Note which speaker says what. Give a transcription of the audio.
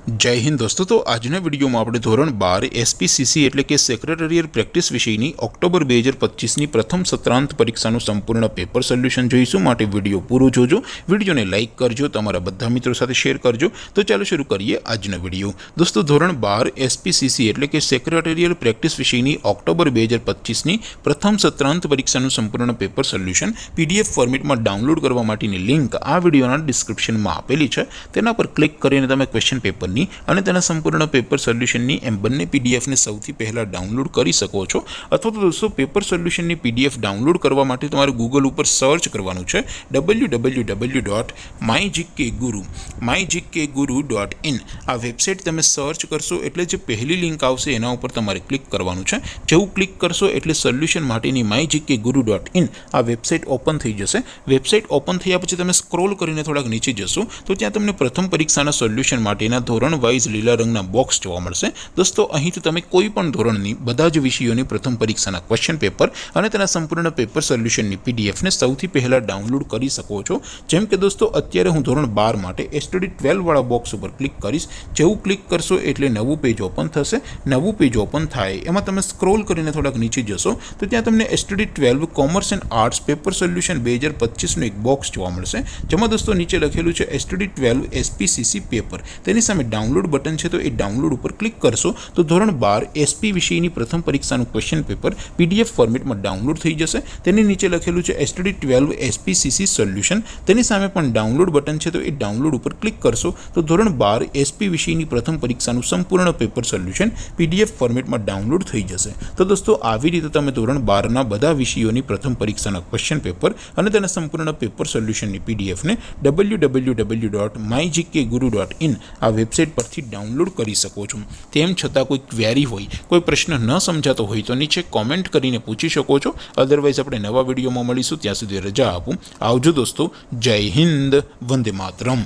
Speaker 1: जय हिंद दोस्तों। तो आजना विडियो में આપણે ધોરણ 12 એસપીસીસી એટલે કે સેક્રેટરીયલ પ્રેક્ટિસ વિષયની ઓક્ટોબર 2025ની પ્રથમ સત્રાંત પરીક્ષાનું સંપૂર્ણ પેપર સોલ્યુશન જોઈશું। માટે વિડિયો પૂરો જોજો, વિડિયોને લાઈક કરજો, તમારા બધા મિત્રો સાથે શેર કરજો। તો ચાલો શરૂ કરીએ આજનો વિડિયો। દોસ્તો ધોરણ 12 એસપીસીસી એટલે કે સેક્રેટરીયલ પ્રેક્ટિસ વિષયની ઓક્ટોબર 2025ની પ્રથમ સત્રાંત પરીક્ષાનું સંપૂર્ણ પેપર સોલ્યુશન પીડીએફ ફોર્મેટમાં ડાઉનલોડ કરવા માટેની લિંક આ વિડિયોના ડિસ્ક્રિપ્શનમાં આપેલી છે। તેના પર ક્લિક કરીને તમે ક્વેશ્ચન પેપરની અને તેના સંપૂર્ણ પેપર સોલ્યુશનની એમ બંને પીડીએફને સૌથી પહેલા ડાઉનલોડ કરી શકો છો। અથવા તો દોસ્તો પેપર સોલ્યુશનની પીડીએફ ડાઉનલોડ કરવા માટે તમારે ગૂગલ ઉપર સર્ચ કરવાનું છે www.mygkguru.in। આ વેબસાઇટ તમે સર્ચ કરશો એટલે જે પહેલી લિંક આવશે એના ઉપર તમારે ક્લિક કરવાનું છે। જેવું ક્લિક કરશો એટલે સોલ્યુશન માટેની mygkguru.in આ વેબસાઇટ ઓપન થઈ જશે। વેબસાઇટ ઓપન થયા પછી તમે સ્ક્રોલ કરીને થોડાક નીચે જશો તો ત્યાં તમને પ્રથમ પરીક્ષાના સોલ્યુશન માટેના ધોરણ વાઇઝ લીલા રંગના બોક્સ જોવા મળશે। દોસ્તો અહીંથી તમે કોઈ પણ ધોરણની બધા જ વિષયોની પ્રથમ પરીક્ષાના ક્વેશ્ચન પેપર અને તેના સંપૂર્ણ પેપર સોલ્યુશનની પીડીએફને સૌથી પહેલા ડાઉનલોડ કરી શકો છો। જેમ કે દોસ્તો અત્યારે હું ધોરણ 12 માટે એસટીડી 12 વાળા બોક્સ ઉપર ક્લિક કરીશ। જેવું ક્લિક કરશો એટલે નવું પેજ ઓપન થશે। નવું પેજ ઓપન થાય એમાં તમે સ્ક્રોલ કરીને થોડાક નીચે જશો તો ત્યાં તમને STD 12 commerce and arts paper solution 2025નું એક બોક્સ જોવા મળશે। જેમાં દોસ્તો નીચે લખેલું છે એસટીડી 12 એસપીસીસી પેપર। તેની સામે ડાઉનલોડ બટન છે તો એ ડાઉનલોડ ઉપર ક્લિક કરશો તો ધોરણ 12 એસપી વિષયની પ્રથમ પરીક્ષાનું ક્વેશ્ચન પેપર પીડીએફ ફોર્મેટમાં ડાઉનલોડ થઈ જશે। તેની નીચે લખેલું છે એસટીડી 12 એસપીસીસી સોલ્યુશન। તેની સામે પણ ડાઉનલોડ બટન છે તો એ ડાઉનલોડ ઉપર ક્લિક કરશો તો ધોરણ 12 એસપી વિષયની પ્રથમ પરીક્ષાનું સંપૂર્ણ પેપર સોલ્યુશન પીડીએફ ફોર્મેટમાં ડાઉનલોડ થઈ જશે। તો દોસ્તો આવી રીતે તમે ધોરણ 12ના બધા વિષયોની પ્રથમ પરીક્ષાના ક્વેશ્ચન પેપર અને તેના સંપૂર્ણ પેપર સોલ્યુશનની પીડીએફને www.mygkguru.in આ વેબસાઇટ પરથી ડાઉનલોડ કરી શકો છો। તેમ છતાં કોઈ ક્વેરી હોય, કોઈ પ્રશ્ન ન સમજાતો હોય તો નીચે કોમેન્ટ કરીને પૂછી શકો છો। અધરવાઇઝ આપણે નવા વિડીયોમાં મળીશું, ત્યાં સુધી રજા આપું। આવજો દોસ્તો, જય હિન્દ, વંદે માતરમ।